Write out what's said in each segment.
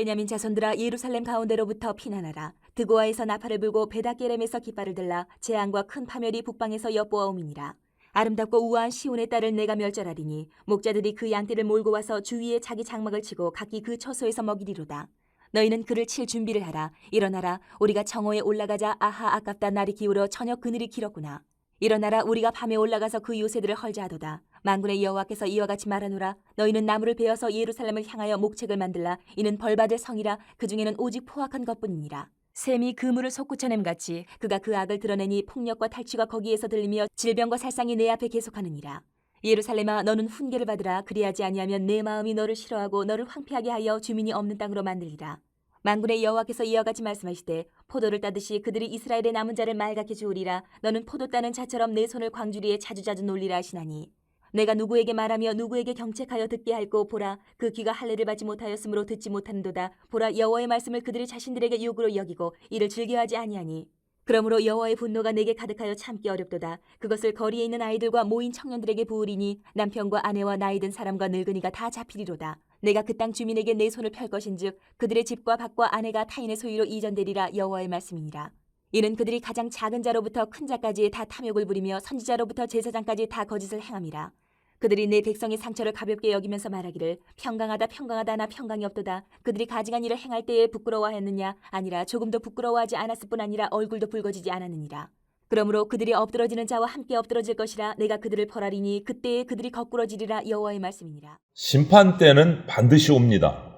베냐민 자손들아 예루살렘 가운데로부터 피난하라. 드고아에서 나팔을 불고 베다게렘에서 깃발을 들라. 재앙과 큰 파멸이 북방에서 엿보아옴이니라. 아름답고 우아한 시온의 딸을 내가 멸절하리니 목자들이 그 양떼를 몰고 와서 주위에 자기 장막을 치고 각기 그 처소에서 먹이리로다. 너희는 그를 칠 준비를 하라. 일어나라. 우리가 정오에 올라가자. 아하, 아깝다. 날이 기울어 저녁 그늘이 길었구나. 일어나라. 우리가 밤에 올라가서 그 요새들을 헐자하도다. 만군의 여호와께서 이와 같이 말하노라. 너희는 나무를 베어서 예루살렘을 향하여 목책을 만들라. 이는 벌받을 성이라. 그 중에는 오직 포악한 것뿐이니라. 샘이 그물을 솟구쳐냄같이 그가 그 악을 드러내니 폭력과 탈취가 거기에서 들리며 질병과 살상이 내 앞에 계속하느니라. 예루살렘아, 너는 훈계를 받으라. 그리하지 아니하면 내 마음이 너를 싫어하고 너를 황폐하게 하여 주민이 없는 땅으로 만들리라. 만군의 여호와께서 이와 같이 말씀하시되 포도를 따듯이 그들이 이스라엘의 남은 자를 말갛게 주우리라. 너는 포도 따는 자처럼 내 손을 광주리에 자주자주 놀리라 하시나니 내가 누구에게 말하며 누구에게 경책하여 듣게 할꼬. 보라, 그 귀가 할례를 받지 못하였으므로 듣지 못하는도다. 보라, 여호와의 말씀을 그들이 자신들에게 욕으로 여기고 이를 즐겨하지 아니하니 그러므로 여호와의 분노가 내게 가득하여 참기 어렵도다. 그것을 거리에 있는 아이들과 모인 청년들에게 부으리니 남편과 아내와 나이든 사람과 늙은이가 다 잡히리로다. 내가 그 땅 주민에게 내 손을 펼 것인즉 그들의 집과 밭과 아내가 타인의 소유로 이전되리라. 여호와의 말씀이니라. 이는 그들이 가장 작은 자로부터 큰 자까지 다 탐욕을 부리며 선지자로부터 제사장까지 다 거짓을 행함이라. 그들이 내 백성의 상처를 가볍게 여기면서 말하기를 평강하다 평강하다 나 평강이 없도다. 그들이 가증한 일을 행할 때에 부끄러워하였느냐? 아니라 조금도 부끄러워하지 않았을 뿐 아니라 얼굴도 붉어지지 않았느니라. 그러므로 그들이 엎드러지는 자와 함께 엎드러질 것이라. 내가 그들을 벌하리니 그때에 그들이 거꾸러지리라. 여호와의 말씀이니라. 심판 때는 반드시 옵니다.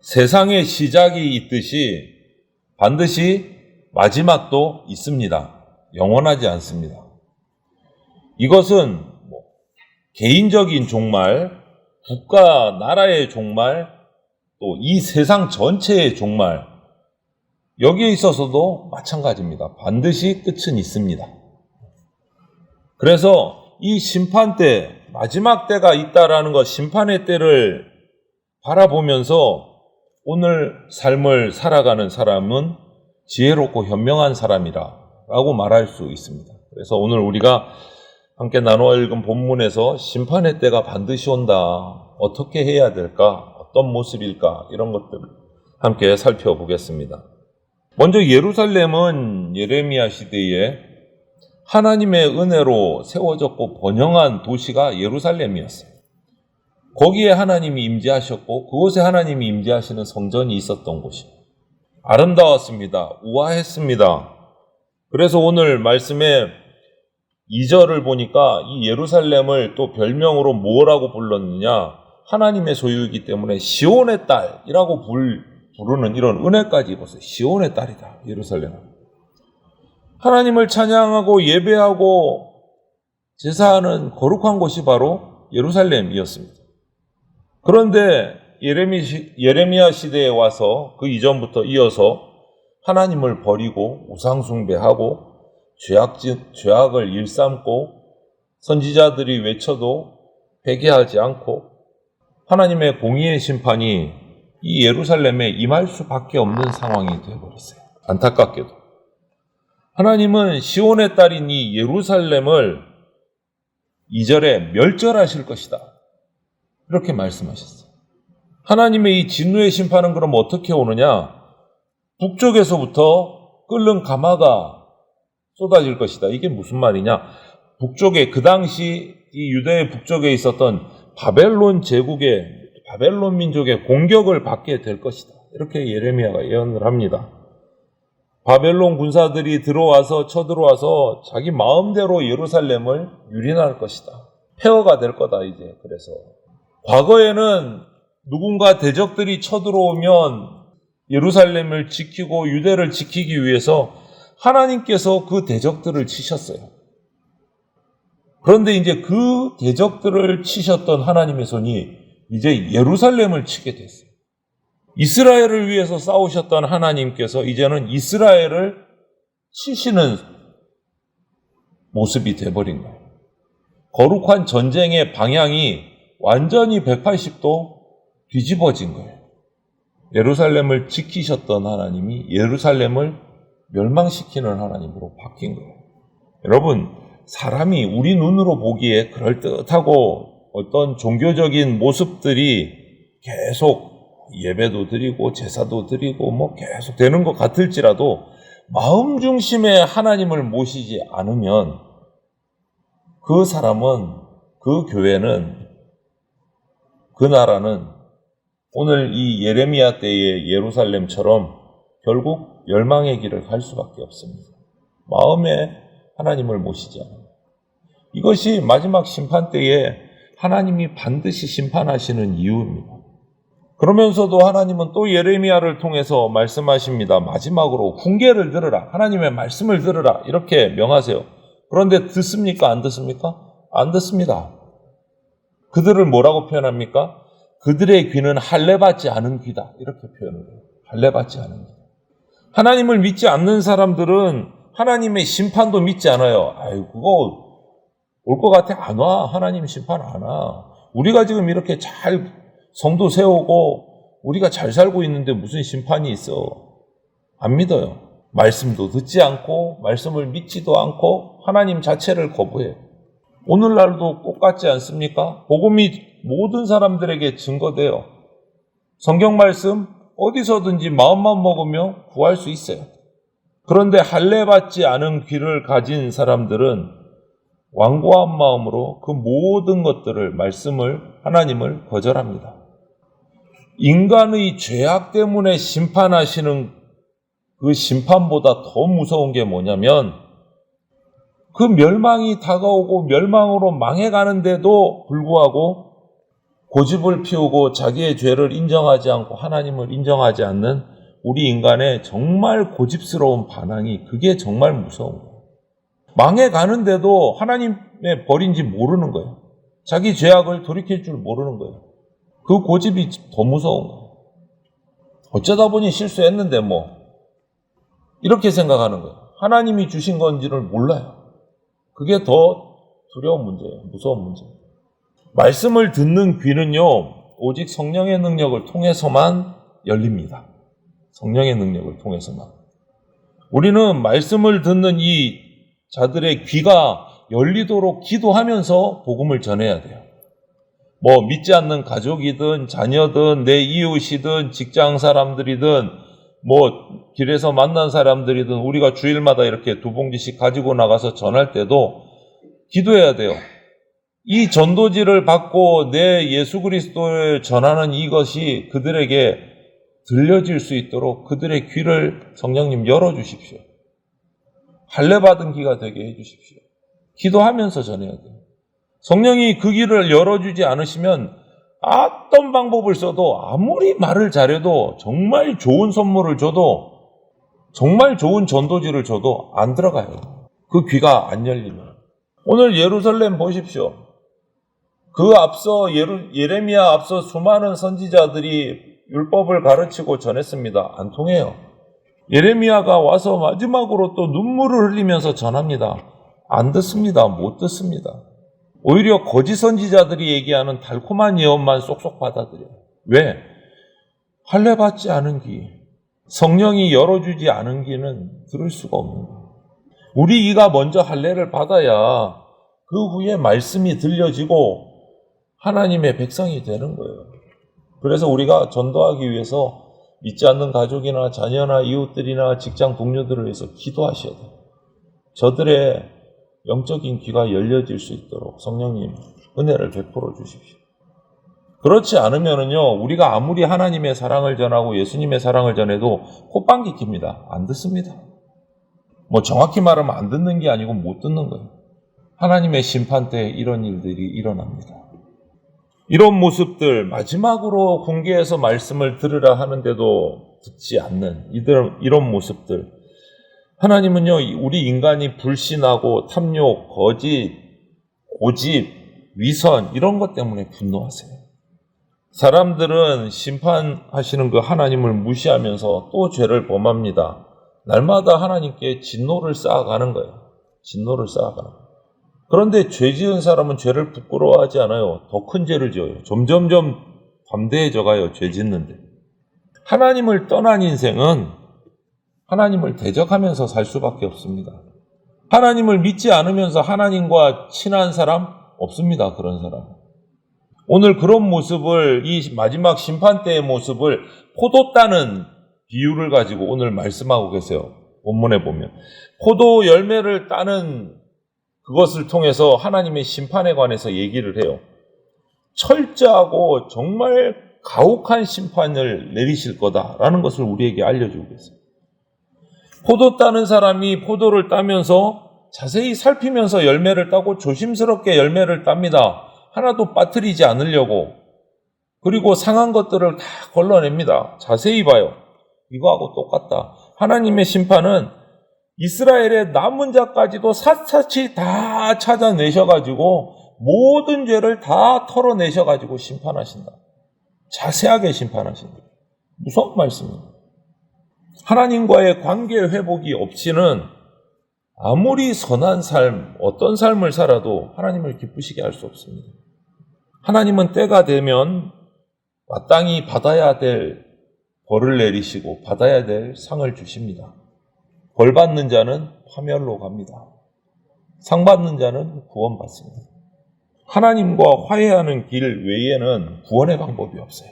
세상의 시작이 있듯이 반드시 마지막도 있습니다. 영원하지 않습니다. 이것은 개인적인 종말, 국가, 나라의 종말, 또 이 세상 전체의 종말, 여기에 있어서도 마찬가지입니다. 반드시 끝은 있습니다. 그래서 이 심판 때, 마지막 때가 있다라는 것, 심판의 때를 바라보면서 오늘 삶을 살아가는 사람은 지혜롭고 현명한 사람이라고 말할 수 있습니다. 그래서 오늘 우리가 함께 나누어 읽은 본문에서 심판의 때가 반드시 온다. 어떻게 해야 될까? 어떤 모습일까? 이런 것들을 함께 살펴보겠습니다. 먼저 예루살렘은 예레미야 시대에 하나님의 은혜로 세워졌고 번영한 도시가 예루살렘이었어요. 거기에 하나님이 임재하셨고 그곳에 하나님이 임재하시는 성전이 있었던 곳이에요. 아름다웠습니다. 우아했습니다. 그래서 오늘 말씀에 2절을 보니까 이 예루살렘을 또 별명으로 뭐라고 불렀느냐? 하나님의 소유이기 때문에 시온의 딸이라고 부르는 이런 은혜까지 입었어요. 시온의 딸이다, 예루살렘은. 하나님을 찬양하고 예배하고 제사하는 거룩한 곳이 바로 예루살렘이었습니다. 그런데 예레미야 시대에 와서 그 이전부터 이어서 하나님을 버리고 우상숭배하고 죄악을 일삼고 선지자들이 외쳐도 회개하지 않고 하나님의 공의의 심판이 이 예루살렘에 임할 수밖에 없는 상황이 되어버렸어요. 안타깝게도. 하나님은 시온의 딸인 이 예루살렘을 2절에 멸절하실 것이다. 이렇게 말씀하셨어요. 하나님의 이 진노의 심판은 그럼 어떻게 오느냐? 북쪽에서부터 끓는 가마가 쏟아질 것이다. 이게 무슨 말이냐? 북쪽에 그 당시 이 유대의 북쪽에 있었던 바벨론 제국의 바벨론 민족의 공격을 받게 될 것이다. 이렇게 예레미야가 예언을 합니다. 바벨론 군사들이 쳐들어와서 자기 마음대로 예루살렘을 유린할 것이다. 폐허가 될 거다 이제. 그래서 과거에는 누군가 대적들이 쳐들어오면 예루살렘을 지키고 유대를 지키기 위해서 하나님께서 그 대적들을 치셨어요. 그런데 이제 그 대적들을 치셨던 하나님의 손이 이제 예루살렘을 치게 됐어요. 이스라엘을 위해서 싸우셨던 하나님께서 이제는 이스라엘을 치시는 모습이 돼버린 거예요. 거룩한 전쟁의 방향이 완전히 180도 뒤집어진 거예요. 예루살렘을 지키셨던 하나님이 예루살렘을 멸망시키는 하나님으로 바뀐 거예요. 여러분, 사람이 우리 눈으로 보기에 그럴듯하고 어떤 종교적인 모습들이 계속 예배도 드리고 제사도 드리고 뭐 계속 되는 것 같을지라도 마음 중심에 하나님을 모시지 않으면 그 사람은, 그 교회는, 그 나라는 오늘 이 예레미야 때의 예루살렘처럼 결국 멸망의 길을 갈 수밖에 없습니다. 마음에 하나님을 모시지 않아요. 이것이 마지막 심판 때에 하나님이 반드시 심판하시는 이유입니다. 그러면서도 하나님은 또 예레미야를 통해서 말씀하십니다. 마지막으로 훈계를 들으라. 하나님의 말씀을 들으라. 이렇게 명하세요. 그런데 듣습니까? 안 듣습니까? 안 듣습니다. 그들을 뭐라고 표현합니까? 그들의 귀는 할례받지 않은 귀다. 이렇게 표현을 해요. 할례받지 않은 귀. 하나님을 믿지 않는 사람들은 하나님의 심판도 믿지 않아요. 아유, 그거 올 것 같아? 안 와. 하나님 심판 안 와. 우리가 지금 이렇게 잘 성도 세우고 우리가 잘 살고 있는데 무슨 심판이 있어? 안 믿어요. 말씀도 듣지 않고 말씀을 믿지도 않고 하나님 자체를 거부해요. 오늘날도 똑같지 않습니까? 복음이 모든 사람들에게 증거돼요. 성경 말씀 어디서든지 마음만 먹으면 구할 수 있어요. 그런데 할례받지 않은 귀를 가진 사람들은 완고한 마음으로 그 모든 것들을, 말씀을, 하나님을 거절합니다. 인간의 죄악 때문에 심판하시는 그 심판보다 더 무서운 게 뭐냐면 그 멸망이 다가오고 멸망으로 망해가는데도 불구하고 고집을 피우고 자기의 죄를 인정하지 않고 하나님을 인정하지 않는 우리 인간의 정말 고집스러운 반항이, 그게 정말 무서운 거예요. 망해가는데도 하나님의 벌인지 모르는 거예요. 자기 죄악을 돌이킬 줄 모르는 거예요. 그 고집이 더 무서운 거예요. 어쩌다 보니 실수했는데 뭐 이렇게 생각하는 거예요. 하나님이 주신 건지를 몰라요. 그게 더 두려운 문제예요. 무서운 문제예요. 말씀을 듣는 귀는요, 오직 성령의 능력을 통해서만 열립니다. 성령의 능력을 통해서만. 우리는 말씀을 듣는 이 자들의 귀가 열리도록 기도하면서 복음을 전해야 돼요. 뭐 믿지 않는 가족이든 자녀든 내 이웃이든 직장 사람들이든 뭐 길에서 만난 사람들이든 우리가 주일마다 이렇게 2봉지씩 가지고 나가서 전할 때도 기도해야 돼요. 이 전도지를 받고 내 예수 그리스도를 전하는 이것이 그들에게 들려질 수 있도록 그들의 귀를 성령님 열어주십시오. 할례받은 귀가 되게 해주십시오. 기도하면서 전해야 돼요. 성령이 그 길을 열어주지 않으시면 어떤 방법을 써도, 아무리 말을 잘해도, 정말 좋은 선물을 줘도, 정말 좋은 전도지를 줘도 안 들어가요. 그 귀가 안 열리면. 오늘 예루살렘 보십시오. 그 앞서 예레미야 앞서 수많은 선지자들이 율법을 가르치고 전했습니다. 안 통해요. 예레미야가 와서 마지막으로 또 눈물을 흘리면서 전합니다. 안 듣습니다. 못 듣습니다. 오히려 거짓 선지자들이 얘기하는 달콤한 예언만 쏙쏙 받아들여요. 왜? 할례받지 않은 귀, 성령이 열어주지 않은 귀는 들을 수가 없는 거예요. 우리 귀가 먼저 할례를 받아야 그 후에 말씀이 들려지고 하나님의 백성이 되는 거예요. 그래서 우리가 전도하기 위해서 믿지 않는 가족이나 자녀나 이웃들이나 직장 동료들을 위해서 기도하셔야 돼요. 저들의 영적인 귀가 열려질 수 있도록 성령님 은혜를 베풀어 주십시오. 그렇지 않으면요, 우리가 아무리 하나님의 사랑을 전하고 예수님의 사랑을 전해도 콧방귀 낍니다. 안 듣습니다. 뭐 정확히 말하면 안 듣는 게 아니고 못 듣는 거예요. 하나님의 심판 때 이런 일들이 일어납니다. 이런 모습들, 마지막으로 훈계에서 말씀을 들으라 하는데도 듣지 않는 이런 모습들, 하나님은요, 우리 인간이 불신하고 탐욕, 거짓, 고집, 위선 이런 것 때문에 분노하세요. 사람들은 심판하시는 그 하나님을 무시하면서 또 죄를 범합니다. 날마다 하나님께 진노를 쌓아가는 거예요. 진노를 쌓아가는 거예요. 그런데 죄 지은 사람은 죄를 부끄러워하지 않아요. 더 큰 죄를 지어요. 점점점 담대해져 가요. 죄 짓는데. 하나님을 떠난 인생은 하나님을 대적하면서 살 수밖에 없습니다. 하나님을 믿지 않으면서 하나님과 친한 사람 없습니다. 그런 사람. 오늘 그런 모습을, 이 마지막 심판 때의 모습을 포도 따는 비유를 가지고 오늘 말씀하고 계세요. 본문에 보면. 포도 열매를 따는 그것을 통해서 하나님의 심판에 관해서 얘기를 해요. 철저하고 정말 가혹한 심판을 내리실 거다라는 것을 우리에게 알려주고 계세요. 포도 따는 사람이 포도를 따면서 자세히 살피면서 열매를 따고 조심스럽게 열매를 땁니다. 하나도 빠뜨리지 않으려고. 그리고 상한 것들을 다 걸러냅니다. 자세히 봐요. 이거하고 똑같다. 하나님의 심판은 이스라엘의 남은 자까지도 샅샅이 다 찾아내셔가지고 모든 죄를 다 털어내셔가지고 심판하신다. 자세하게 심판하신다. 무서운 말씀입니다. 하나님과의 관계 회복이 없이는 아무리 선한 삶, 어떤 삶을 살아도 하나님을 기쁘시게 할 수 없습니다. 하나님은 때가 되면 마땅히 받아야 될 벌을 내리시고 받아야 될 상을 주십니다. 벌 받는 자는 파멸로 갑니다. 상 받는 자는 구원받습니다. 하나님과 화해하는 길 외에는 구원의 방법이 없어요.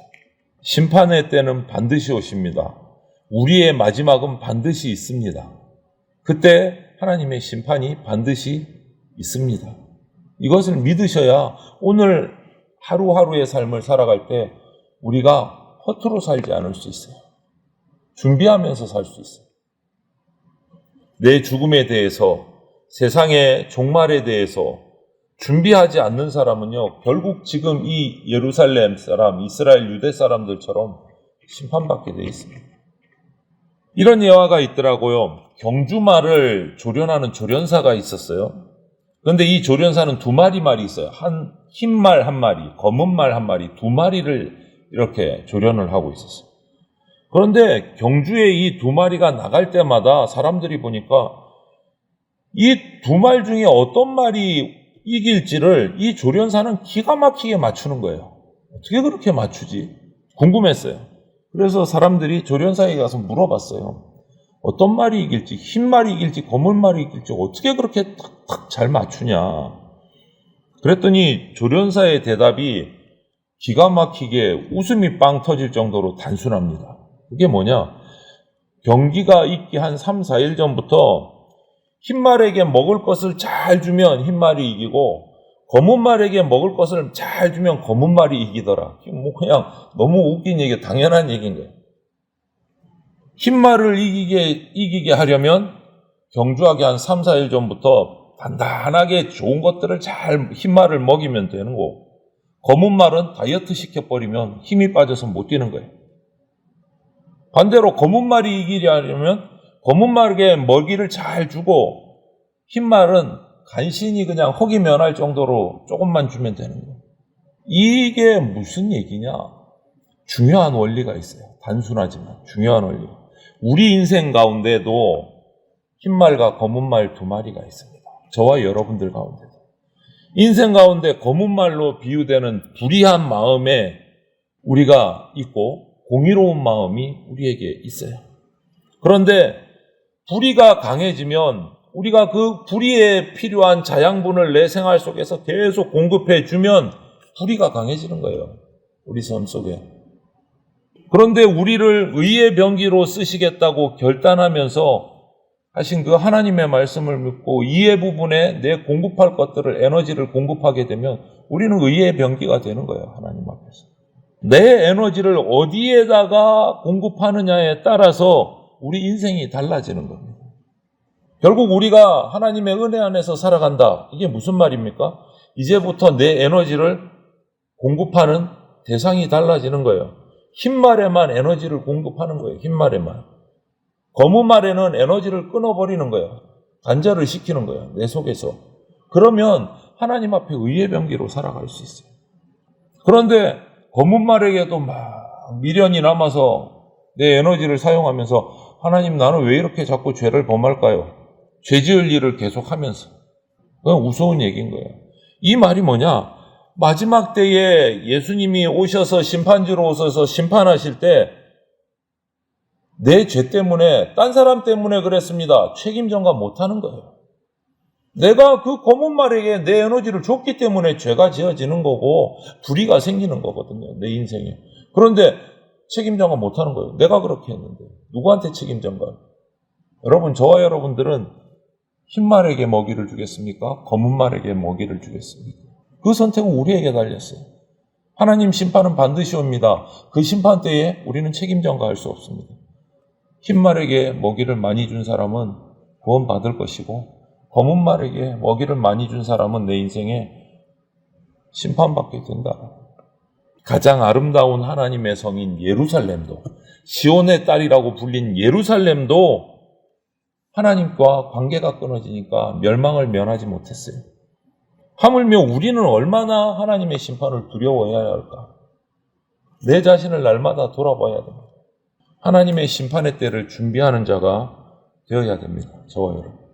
심판의 때는 반드시 오십니다. 우리의 마지막은 반드시 있습니다. 그때 하나님의 심판이 반드시 있습니다. 이것을 믿으셔야 오늘 하루하루의 삶을 살아갈 때 우리가 허투루 살지 않을 수 있어요. 준비하면서 살 수 있어요. 내 죽음에 대해서, 세상의 종말에 대해서 준비하지 않는 사람은요, 결국 지금 이 예루살렘 사람, 이스라엘 유대 사람들처럼 심판받게 되어 있습니다. 이런 예화가 있더라고요. 경주말을 조련하는 조련사가 있었어요. 그런데 이 조련사는 두 마리 말이 있어요. 흰 말 한 마리, 검은 말 한 마리, 두 마리를 이렇게 조련을 하고 있었어요. 그런데 경주에 이 두 마리가 나갈 때마다 사람들이 보니까 이 두 말 중에 어떤 말이 이길지를 이 조련사는 기가 막히게 맞추는 거예요. 어떻게 그렇게 맞추지? 궁금했어요. 그래서 사람들이 조련사에게 가서 물어봤어요. 어떤 말이 이길지, 흰 말이 이길지, 검은 말이 이길지 어떻게 그렇게 탁탁 잘 맞추냐. 그랬더니 조련사의 대답이 기가 막히게 웃음이 빵 터질 정도로 단순합니다. 그게 뭐냐? 경기가 있기 한 3, 4일 전부터 흰말에게 먹을 것을 잘 주면 흰말이 이기고 검은 말에게 먹을 것을 잘 주면 검은 말이 이기더라. 뭐 그냥 너무 웃긴 얘기, 당연한 얘기인 거예요. 흰말을 이기게 하려면 경주하기 한 3, 4일 전부터 단단하게 좋은 것들을 잘 흰말을 먹이면 되는 거고, 검은 말은 다이어트 시켜버리면 힘이 빠져서 못 뛰는 거예요. 반대로 검은 말이 이기려면 검은 말에게 먹이를 잘 주고 흰 말은 간신히 그냥 허기면할 정도로 조금만 주면 되는 거예요. 이게 무슨 얘기냐? 중요한 원리가 있어요. 단순하지만 중요한 원리. 우리 인생 가운데도 흰말과 검은 말 두 마리가 있습니다. 저와 여러분들 가운데도. 인생 가운데 검은 말로 비유되는 불의한 마음에 우리가 있고 공의로운 마음이 우리에게 있어요. 그런데 불의가 강해지면 우리가 그 불의에 필요한 자양분을 내 생활 속에서 계속 공급해 주면 불의가 강해지는 거예요. 우리 삶 속에. 그런데 우리를 의의 병기로 쓰시겠다고 결단하면서 하신 그 하나님의 말씀을 믿고 이해 부분에 내 공급할 것들을, 에너지를 공급하게 되면 우리는 의의 병기가 되는 거예요. 하나님 앞에서. 내 에너지를 어디에다가 공급하느냐에 따라서 우리 인생이 달라지는 겁니다. 결국 우리가 하나님의 은혜 안에서 살아간다. 이게 무슨 말입니까? 이제부터 내 에너지를 공급하는 대상이 달라지는 거예요. 흰말에만 에너지를 공급하는 거예요. 흰말에만. 검은 말에는 에너지를 끊어버리는 거예요. 단절을 시키는 거예요. 내 속에서. 그러면 하나님 앞에 의의 병기로 살아갈 수 있어요. 그런데 검은 말에게도 막 미련이 남아서 내 에너지를 사용하면서 하나님, 나는 왜 이렇게 자꾸 죄를 범할까요? 죄 지을 일을 계속하면서. 그건 우스운 얘기인 거예요. 이 말이 뭐냐? 마지막 때에 예수님이 오셔서 심판지로 오셔서 심판하실 때 내 죄 때문에, 딴 사람 때문에 그랬습니다. 책임 전가 못하는 거예요. 내가 그 검은 말에게 내 에너지를 줬기 때문에 죄가 지어지는 거고 불의가 생기는 거거든요. 내 인생에. 그런데 책임전가 못하는 거예요. 내가 그렇게 했는데 누구한테 책임전가? 여러분, 저와 여러분들은 흰 말에게 먹이를 주겠습니까? 검은 말에게 먹이를 주겠습니까? 그 선택은 우리에게 달렸어요. 하나님 심판은 반드시 옵니다. 그 심판 때에 우리는 책임전가할 수 없습니다. 흰 말에게 먹이를 많이 준 사람은 구원받을 것이고 검은 말에게 먹이를 많이 준 사람은 내 인생에 심판받게 된다. 가장 아름다운 하나님의 성인 예루살렘도, 시온의 딸이라고 불린 예루살렘도 하나님과 관계가 끊어지니까 멸망을 면하지 못했어요. 하물며 우리는 얼마나 하나님의 심판을 두려워해야 할까? 내 자신을 날마다 돌아봐야 됩니다. 하나님의 심판의 때를 준비하는 자가 되어야 됩니다. 저와 여러분.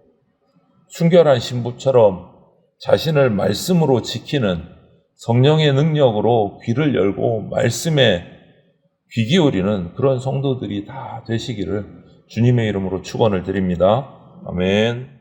순결한 신부처럼 자신을 말씀으로 지키는 성령의 능력으로 귀를 열고 말씀에 귀 기울이는 그런 성도들이 다 되시기를 주님의 이름으로 축원을 드립니다. 아멘.